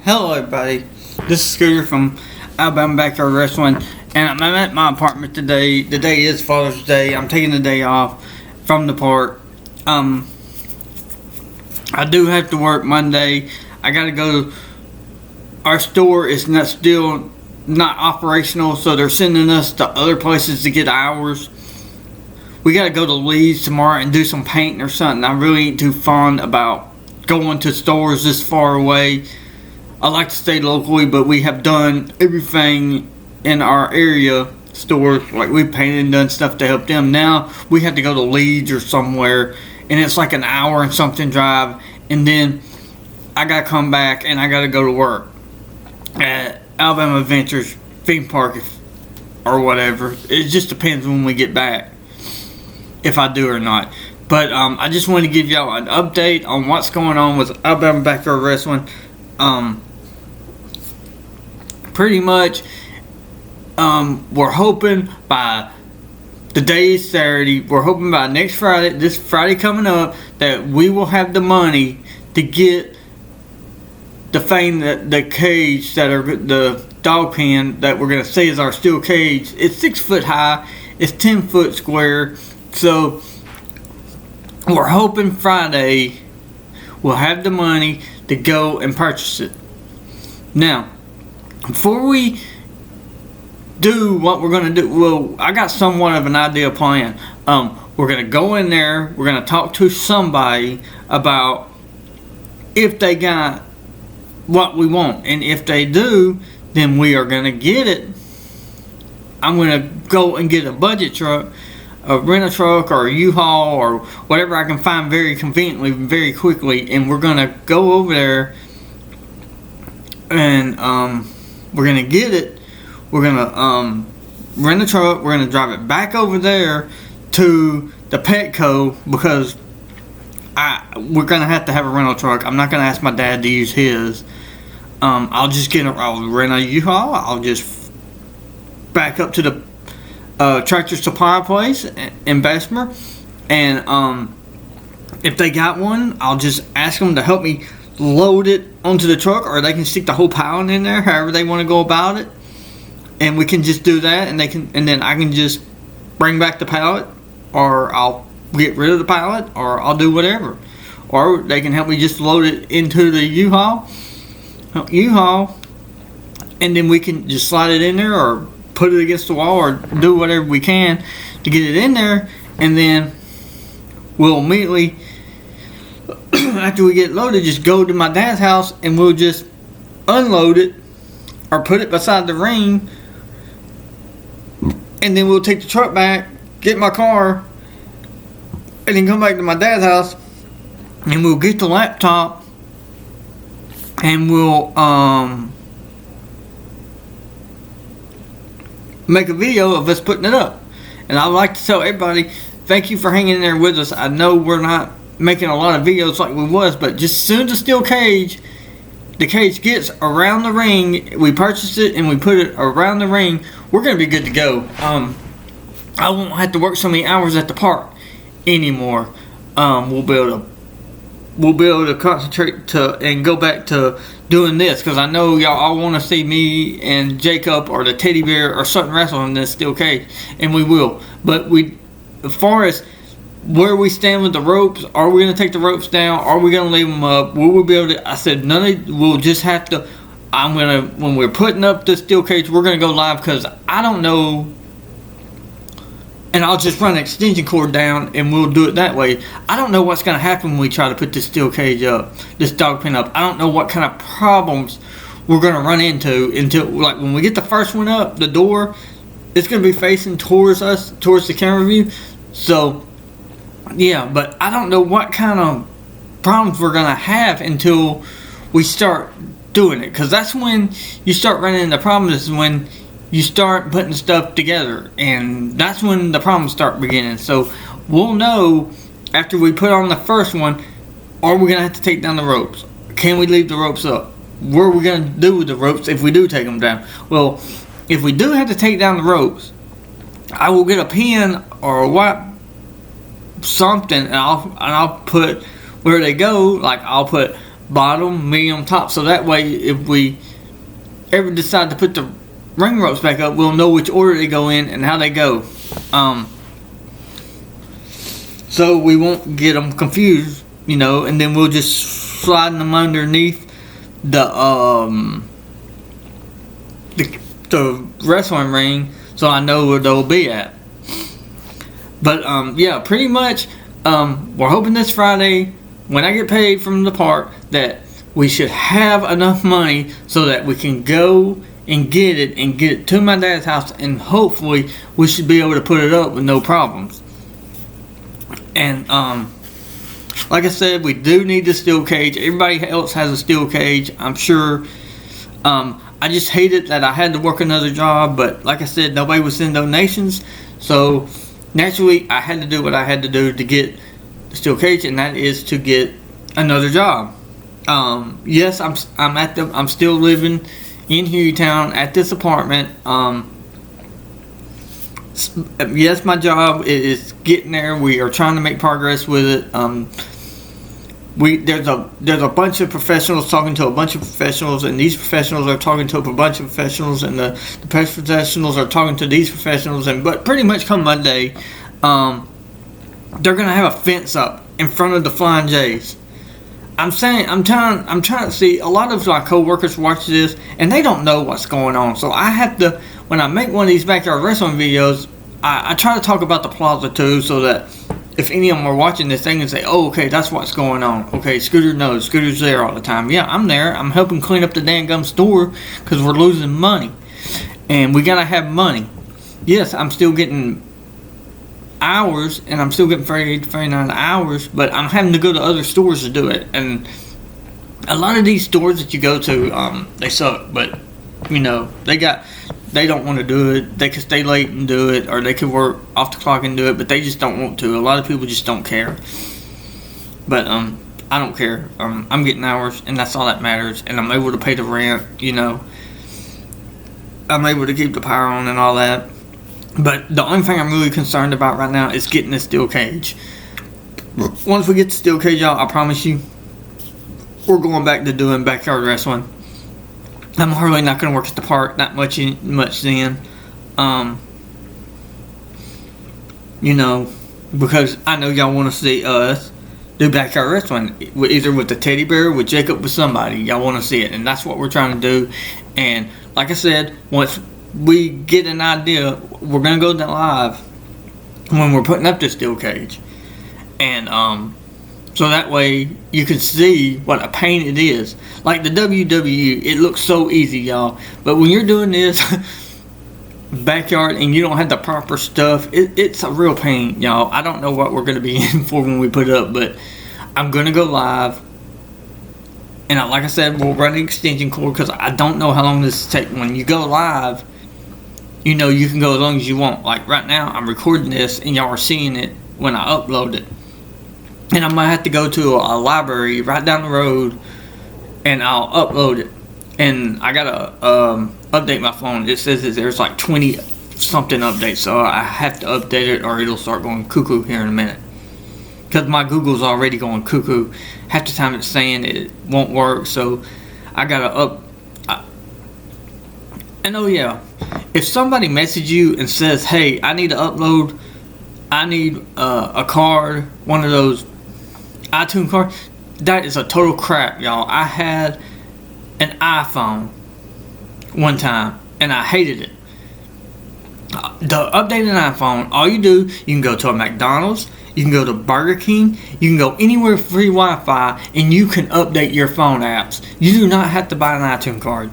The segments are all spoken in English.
Hello everybody, this is Scooter from Alabama Backyard Wrestling, and I'm at my apartment today. The day is Father's Day. I'm taking the day off from the park. I do have to work Monday. I gotta go. Our store is still not operational, so they're sending us to other places to get hours. We gotta go to Leeds tomorrow and do some painting or something. I really ain't too fond about going to stores this far away. I like to stay locally, but we have done everything in our area stores. Like we painted and done stuff to help them. Now we have to go to Leeds or somewhere, and it's like an hour and something drive, and then I gotta come back and I gotta go to work at Alabama Adventures theme park or whatever. It just depends when we get back, if I do or not. But I just want to give y'all an update on what's going on with Alabama Backyard Wrestling. Pretty much, we're hoping by the day is Saturday. We're hoping by next Friday, this Friday coming up, that we will have the money to get the thing, that the cage, that are the dog pen that we're gonna say is our steel cage. It's 6 foot high. It's 10 foot square. So we're hoping Friday we'll have the money to go and purchase it. Now, before we do what we're going to do, well, I got somewhat of an idea plan. We're going to go in there, we're going to talk to somebody about if they got what we want. And if they do, then we are going to get it. I'm going to go and get a budget truck, a rental truck, or a U-Haul, or whatever I can find very conveniently, very quickly, and we're gonna go over there and we're gonna get it. We're gonna rent a truck. We're gonna drive it back over there to the Petco, because we're gonna have to have a rental truck. I'm not gonna ask my dad to use his. I'll rent a U-Haul. I'll just back up to the Tractor Supply place in Bessemer, and if they got one, I'll just ask them to help me load it onto the truck, or they can stick the whole pallet in there, however they want to go about it, and we can just do that, and then I can just bring back the pallet, or I'll get rid of the pallet, or I'll do whatever, or they can help me just load it into the U-Haul, and then we can just slide it in there, or put it against the wall, or do whatever we can to get it in there, and then we'll immediately, after we get loaded, just go to my dad's house and we'll just unload it or put it beside the ring, and then we'll take the truck back, get my car, and then come back to my dad's house, and we'll get the laptop, and we'll make a video of us putting it up. And I'd like to tell everybody, thank you for hanging in there with us. I know we're not making a lot of videos like we was, but just as soon as the steel cage, the cage gets around the ring, we purchase it and we put it around the ring, we're gonna be good to go. I won't have to work so many hours at the park anymore. We'll be able to concentrate and go back to doing this, because I know y'all all want to see me and Jacob or the teddy bear or something wrestling in this steel cage, and we will. But as far as where we stand with the ropes, are we going to take the ropes down? Are we going to leave them up? Will we be able to? I said we'll just have to. When we're putting up the steel cage, we're going to go live, because I don't know. And I'll just run an extension cord down and we'll do it that way. I don't know what's going to happen when we try to put this steel cage up, this dog pen up. I don't know what kind of problems we're going to run into until, like, when we get the first one up, the door, it's going to be facing towards us, towards the camera view. So, yeah, but I don't know what kind of problems we're going to have until we start doing it. Because that's when you start running into problems, is when you start putting stuff together, and that's when the problems start beginning. So we'll know after we put on the first one, are we going to have to take down the ropes? Can we leave the ropes up? What are we going to do with the ropes if we do take them down? Well, if we do have to take down the ropes, I will get a pen or something, and I'll put where they go. Like, I'll put bottom, medium, top. So that way, if we ever decide to put the ring ropes back up, we'll know which order they go in and how they go. So we won't get them confused, you know, and then we'll just slide them underneath the wrestling ring, so I know where they'll be at. But yeah, pretty much we're hoping this Friday, when I get paid from the park, that we should have enough money so that we can go and get it to my dad's house, and hopefully we should be able to put it up with no problems. And like I said, we do need the steel cage. Everybody else has a steel cage, I'm sure. I just hated that I had to work another job, but like I said, nobody would send donations, so naturally I had to do what I had to do to get the steel cage, and that is to get another job. Yes, I'm still living in Hueytown at this apartment. Yes, my job is getting there. We are trying to make progress with it. There's a bunch of professionals talking to a bunch of professionals, and these professionals are talking to a bunch of professionals, and the professionals are talking to these professionals, but pretty much come Monday, they're gonna have a fence up in front of the Flying J's. I'm trying to see. A lot of my co-workers watch this, and they don't know what's going on. So I have to, when I make one of these backyard wrestling videos, I try to talk about the plaza too, so that if any of them are watching this, they can say, oh, okay, that's what's going on. Okay, Scooter knows. Scooter's there all the time. Yeah, I'm there. I'm helping clean up the dang gum store because we're losing money. And we got to have money. Yes, I'm still getting hours, and I'm still getting 38 to 39 hours, but I'm having to go to other stores to do it. And a lot of these stores that you go to, they suck, but you know, they don't want to do it. They could stay late and do it, or they could work off the clock and do it, but they just don't want to. A lot of people just don't care. But I don't care. I'm getting hours, and that's all that matters, and I'm able to pay the rent, you know. I'm able to keep the power on and all that. But the only thing I'm really concerned about right now is getting this steel cage. Once we get the steel cage out, I promise you, we're going back to doing backyard wrestling. I'm hardly not going to work at the park that much then. You know, because I know y'all want to see us do backyard wrestling, either with the teddy bear, with Jacob, with somebody. Y'all want to see it, and that's what we're trying to do. And like I said, once we get an idea, we're going to go live when we're putting up this steel cage. And so that way you can see what a pain it is. Like the WWE, it looks so easy, y'all. But when you're doing this backyard and you don't have the proper stuff, it's a real pain, y'all. I don't know what we're going to be in for when we put it up, but I'm going to go live. And like I said, we'll run an extension cord because I don't know how long this will take. When you go live, you know, you can go as long as you want. Like right now, I'm recording this and y'all are seeing it when I upload it. And I might have to go to a library right down the road and I'll upload it. And I gotta update my phone. It says that there's like 20 something updates, so I have to update it or it'll start going cuckoo here in a minute. Because my Google's already going cuckoo. Half the time it's saying it won't work, so I gotta and oh yeah, if somebody messages you and says, hey, I need to upload, I need a card, one of those iTunes cards, that is a total crap, y'all. I had an iPhone one time and I hated it. The updated iPhone, all you do, you can go to a McDonald's, you can go to Burger King, you can go anywhere free Wi-Fi, and you can update your phone apps. You do not have to buy an iTunes card.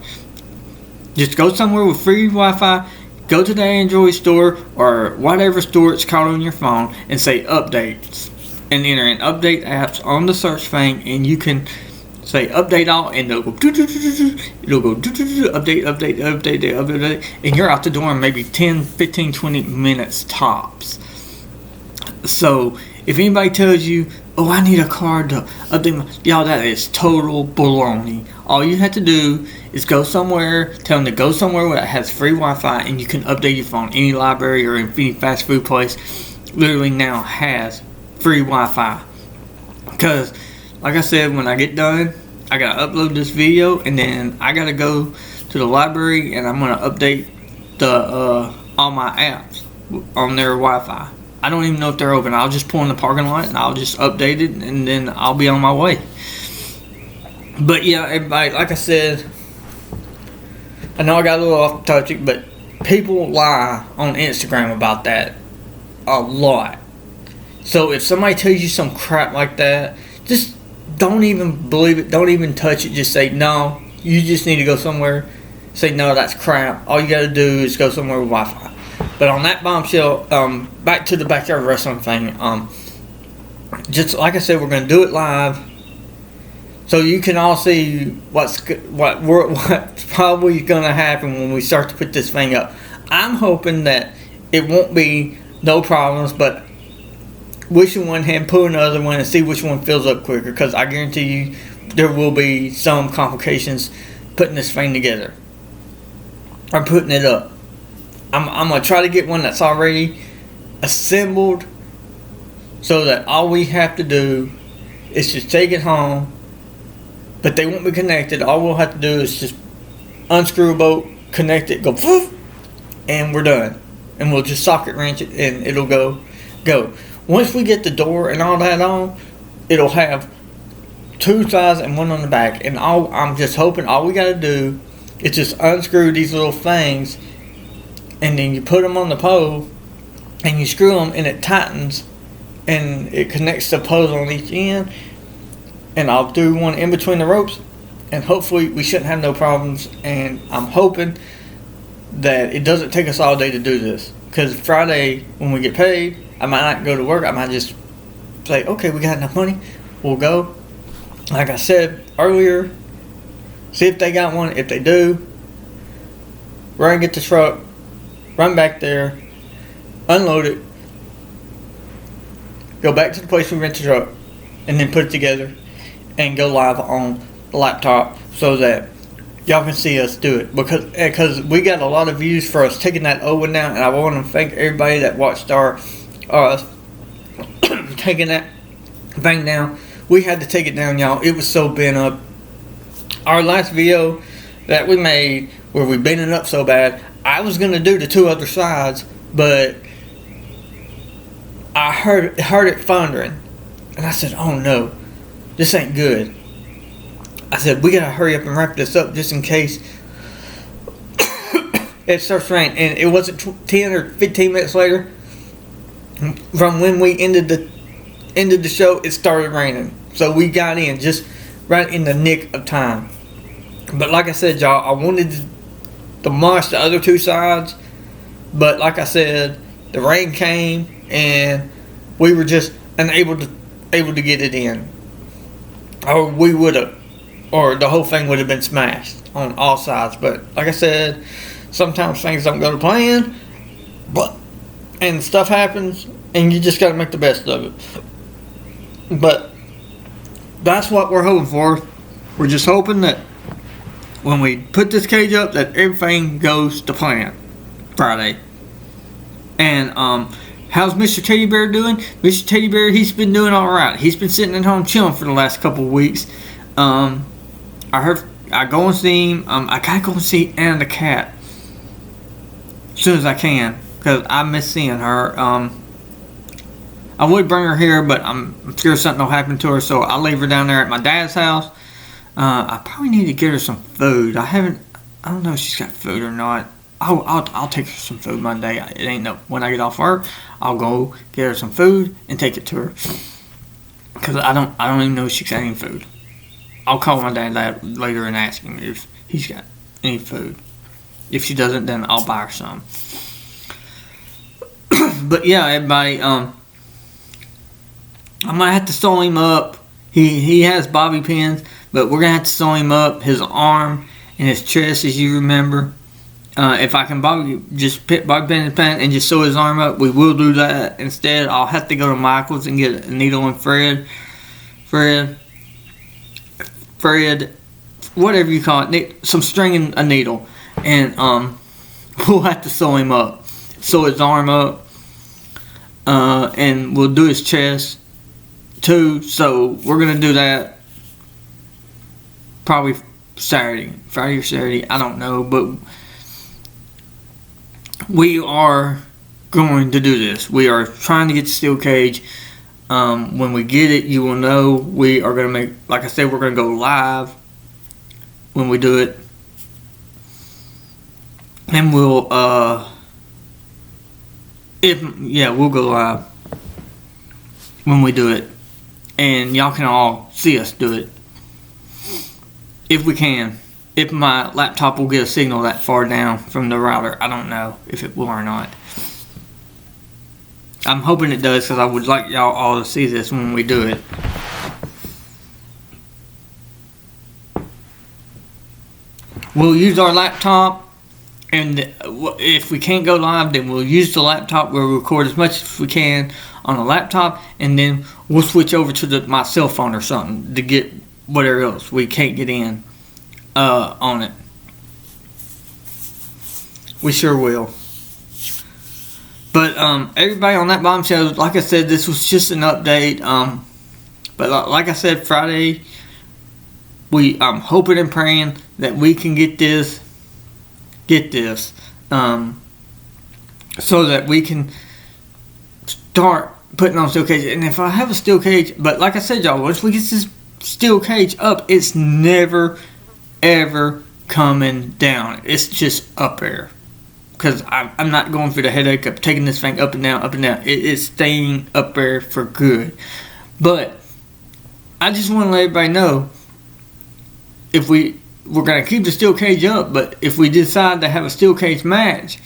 Just go somewhere with free Wi-Fi, go to the Android store or whatever store it's called on your phone and say updates. And enter in update apps on the search thing, and you can say update all, and it'll go update, and you're out the door in maybe 10, 15, 20 minutes tops. So if anybody tells you, oh, I need a card to update y'all, that is total baloney. All you have to do is go somewhere, tell them to go somewhere that has free Wi-Fi, and you can update your phone. Any library or any fast food place literally now has free Wi-Fi. Because, like I said, when I get done, I gotta upload this video, and then I gotta go to the library, and I'm gonna update the all my apps on their Wi-Fi. I don't even know if they're open. I'll just pull in the parking lot and I'll just update it, and then I'll be on my way. But yeah, everybody, like I said, I know I got a little off the topic, but people lie on Instagram about that a lot. So if somebody tells you some crap like that, just don't even believe it. Don't even touch it. Just say, no, you just need to go somewhere. Say, no, that's crap. All you got to do is go somewhere with Wi-Fi. But on that bombshell, back to the backyard wrestling thing. Just like I said, we're going to do it live, so you can all see what's probably going to happen when we start to put this thing up. I'm hoping that it won't be no problems, but wishing one hand, pull another one, and see which one fills up quicker. Because I guarantee you, there will be some complications putting this thing together or putting it up. I'm going to try to get one that's already assembled, so that all we have to do is just take it home, but they won't be connected. All we'll have to do is just unscrew a bolt, connect it, go poof, and we're done. And we'll just socket wrench it, and it'll go. Once we get the door and all that on, it'll have 2 sides and one on the back. And I'm just hoping all we got to do is just unscrew these little things, and then you put them on the pole, and you screw them, and it tightens, and it connects the poles on each end. And I'll do one in between the ropes, and hopefully we shouldn't have no problems. And I'm hoping that it doesn't take us all day to do this, because Friday when we get paid, I might not go to work. I might just say, okay, we got enough money, we'll go. Like I said earlier, see if they got one. If they do, run get the truck, run back there, unload it, go back to the place we rent the truck, and then put it together and go live on the laptop so that y'all can see us do it. Because we got a lot of views for us taking that Owen down, and I want to thank everybody that watched our taking that thing down. We had to take it down, y'all. It was so bent up. Our last video that we made where we bent it up so bad, I was going to do the 2 other sides, but I heard it thundering, and I said, oh no, this ain't good. I said, we gotta hurry up and wrap this up just in case it starts raining. And it wasn't 10 or 15 minutes later from when we ended the show, it started raining. So we got in just right in the nick of time. But like I said, y'all, I wanted to demolish the other 2 sides, but like I said, the rain came and we were just unable to get it in, or we would have, or the whole thing would have been smashed on all sides. But like I said, sometimes things don't go to plan, and stuff happens, and you just got to make the best of it. But that's what we're hoping for. We're just hoping that when we put this cage up, that everything goes to plan Friday. And how's Mr. Teddy Bear doing? Mr. Teddy Bear, he's been doing all right. He's been sitting at home chilling for the last couple of weeks. I go and see him. I gotta go and see Anna the cat as soon as I can, because I miss seeing her. I would bring her here, but I'm sure something will happen to her, so I'll leave her down there at my dad's house. I probably need to get her some food. I don't know if she's got food or not. I'll take her some food Monday. It ain't no, when I get off work, I'll go get her some food and take it to her, because I don't even know if she's got any food. I'll call my dad later and ask him if he's got any food. If she doesn't, then I'll buy her some. But yeah, everybody, I might have to sew him up. He has bobby pins, but we're gonna have to sew him up, his arm and his chest, as you remember. If I can bobby pin his pen and just sew his arm up, we will do that. Instead, I'll have to go to Michael's and get a needle and Fred, whatever you call it, some string and a needle, and we'll have to sew him up, sew his arm up, and we'll do his chest too. So we're gonna do that probably Friday or Saturday. I don't know, but we are going to do this. We are trying to get the steel cage. When we get it, you will know. We are going to make, like I said, we're going to go live when we do it. And we'll go live when we do it. And y'all can all see us do it. If we can. If my laptop will get a signal that far down from the router. I don't know if it will or not. I'm hoping it does, because I would like y'all all to see this when we do it. We'll use our laptop, and if we can't go live, then we'll use the laptop. We'll record as much as we can on the laptop, and then we'll switch over to my cell phone or something to get whatever else we can't get in on it. We sure will. But everybody on that bombshell, like I said, this was just an update. But like I said, Friday, I'm hoping and praying that we can get this, so that we can start putting on steel cage. And if I have a steel cage, but like I said, y'all, once we get this steel cage up, it's never ever coming down. It's just up there. Because I'm not going through the headache of taking this thing up and down, up and down. It is staying up there for good. But I just want to let everybody know, if we're going to keep the steel cage up, but if we decide to have a steel cage match,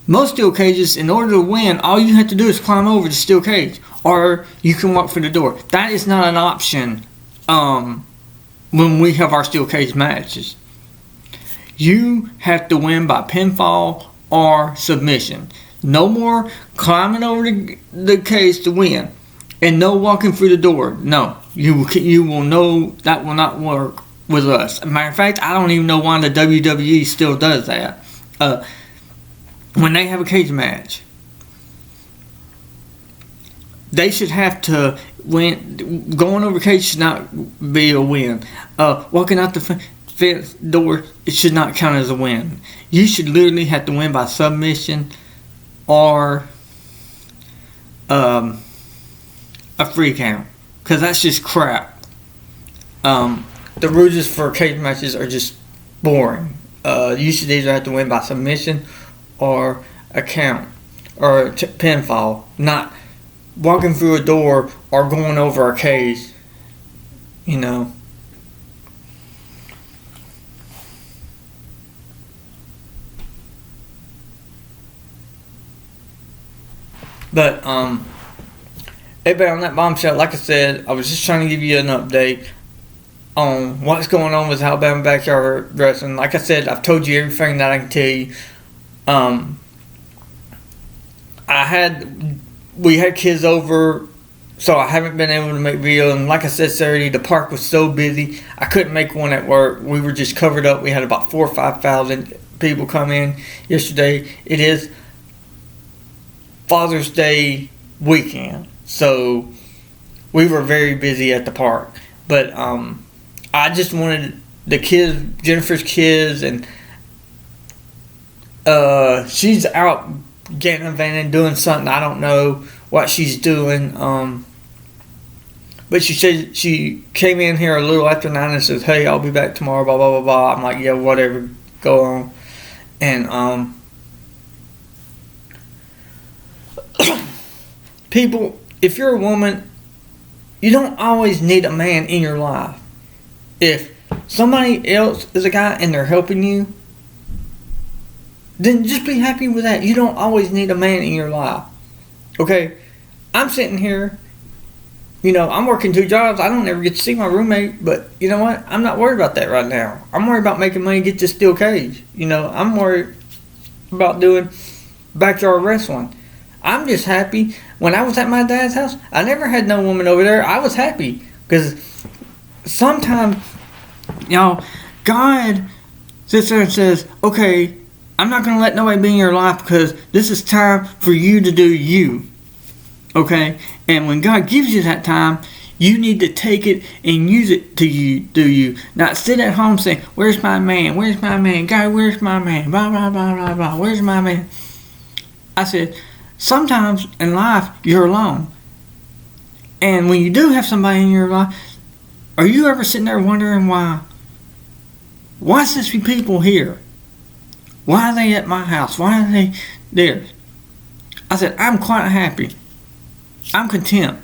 most steel cages, in order to win, all you have to do is climb over the steel cage, or you can walk through the door. That is not an option when we have our steel cage matches. You have to win by pinfall or submission. No more climbing over the cage to win, and no walking through the door. No, you will know that will not work with us. As a matter of fact, I don't even know why the WWE still does that. When they have a cage match, they should have to win. Going over cage should not be a win. Walking out the fence door, it should not count as a win. You should literally have to win by submission or a free count, because that's just crap. The rules for cage matches are just boring. You should either have to win by submission or a count or a pinfall, not walking through a door or going over a cage. You know. But everybody on that bombshell, like I said, I was just trying to give you an update on what's going on with Alabama Backyard Wrestling. Like I said, I've told you everything that I can tell you. We had kids over, so I haven't been able to make video. And like I said Saturday, the park was so busy, I couldn't make one at work. We were just covered up. We had about 4,000 or 5,000 people come in yesterday. It is Father's Day weekend, so we were very busy at the park. But I just wanted the kids, Jennifer's kids, and she's out getting a van and doing something. I don't know what she's doing. But she said she came in here a little after 9 and says, "Hey, I'll be back tomorrow." Blah blah blah blah. I'm like, "Yeah, whatever, go on." And people, if you're a woman, you don't always need a man in your life. If somebody else is a guy and they're helping you, then just be happy with that. You don't always need a man in your life. Okay? I'm sitting here, I'm working 2 jobs. I don't ever get to see my roommate, but you know what? I'm not worried about that right now. I'm worried about making money to get this steel cage. I'm worried about doing backyard wrestling. I'm just happy. When I was at my dad's house, I never had no woman over there. I was happy. Because sometimes, God sits there and says, okay, I'm not going to let nobody be in your life because this is time for you to do you. Okay? And when God gives you that time, You need to take it and use it to you, do you? Not sit at home saying, where's my man? Where's my man? God, where's my man? Blah, blah, blah, blah, blah. Where's my man? I said, sometimes in life, you're alone. And when you do have somebody in your life, are you ever sitting there wondering why? Why is this people here? Why are they at my house? Why are they there? I said, I'm quite happy. I'm content.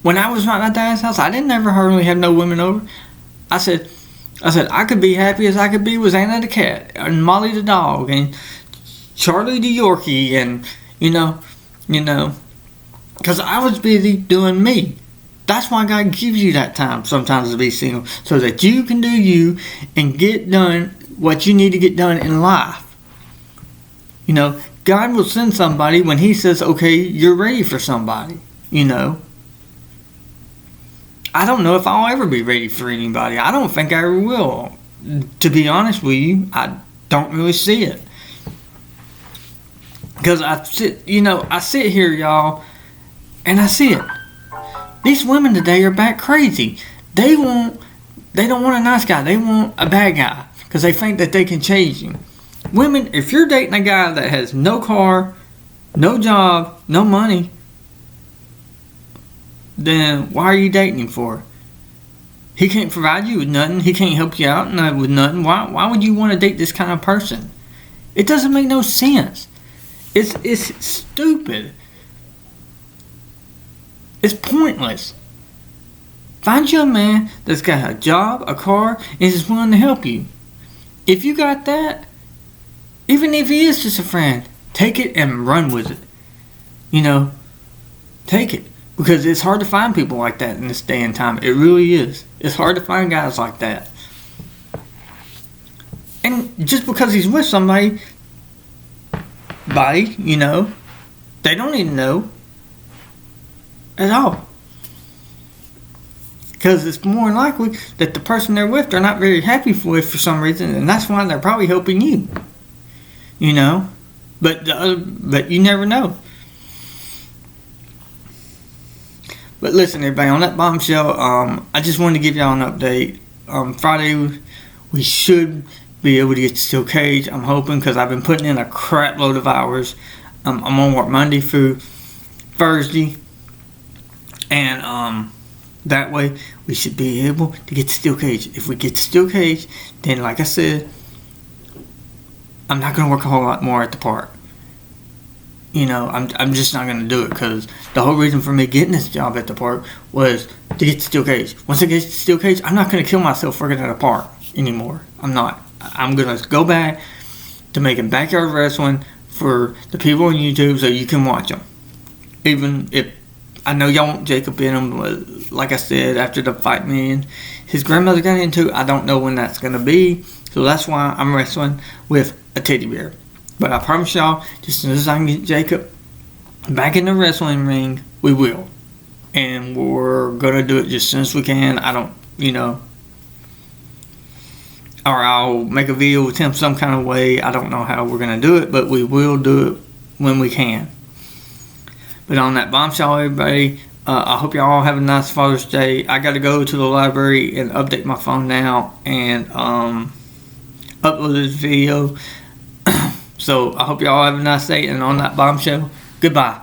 When I was at my dad's house, I didn't ever hardly have no women over. I said, I could be happy as I could be with Anna the cat, and Molly the dog, and Charlie the Yorkie, and, you know, because I was busy doing me. That's why God gives you that time sometimes to be single, so that you can do you and get done what you need to get done in life. You know, God will send somebody when He says, okay, you're ready for somebody, you know. I don't know if I'll ever be ready for anybody. I don't think I ever will. To be honest with you, I don't really see it. Because I sit here, y'all, and I see it. These women today are back crazy. They don't want a nice guy. They want a bad guy because they think that they can change him. Women, if you're dating a guy that has no car, no job, no money, then why are you dating him for? He can't provide you with nothing. He can't help you out with nothing. Why would you want to date this kind of person? It doesn't make no sense. It's stupid. It's pointless. Find you a man that's got a job, a car, and is willing to help you. If you got that, even if he is just a friend, take it and run with it. You know, take it. Because it's hard to find people like that in this day and time. It really is. It's hard to find guys like that. And just because he's with somebody, you know, they don't even know at all. Because it's more likely that the person they're with, they're not very happy with for some reason, and that's why they're probably helping you. You know? But you never know. But listen, everybody, on that bombshell, I just wanted to give y'all an update. Friday, we should be able to get to Steel Cage, I'm hoping, because I've been putting in a crap load of hours. I'm going to work Monday through Thursday. And that way, we should be able to get to Steel Cage. If we get to Steel Cage, then, like I said, I'm not going to work a whole lot more at the park. You know, I'm just not going to do it because the whole reason for me getting this job at the park was to get to Steel Cage. Once I get to Steel Cage, I'm not going to kill myself working at a park anymore. I'm not. I'm going to go back to making backyard wrestling for the people on YouTube so you can watch them. Even if I know y'all want Jacob in them, but like I said, after the fight me and his grandmother got into, I don't know when that's going to be. So that's why I'm wrestling with a teddy bear. But I promise y'all, just as soon as I can get Jacob back in the wrestling ring, we will. And we're going to do it just as soon as we can. I don't, you know, or I'll make a video with him some kind of way. I don't know how we're going to do it, but we will do it when we can. But on that bombshell, everybody, I hope y'all have a nice Father's Day. I got to go to the library and update my phone now and upload this video. So I hope y'all have a nice day, and on that bombshell, goodbye.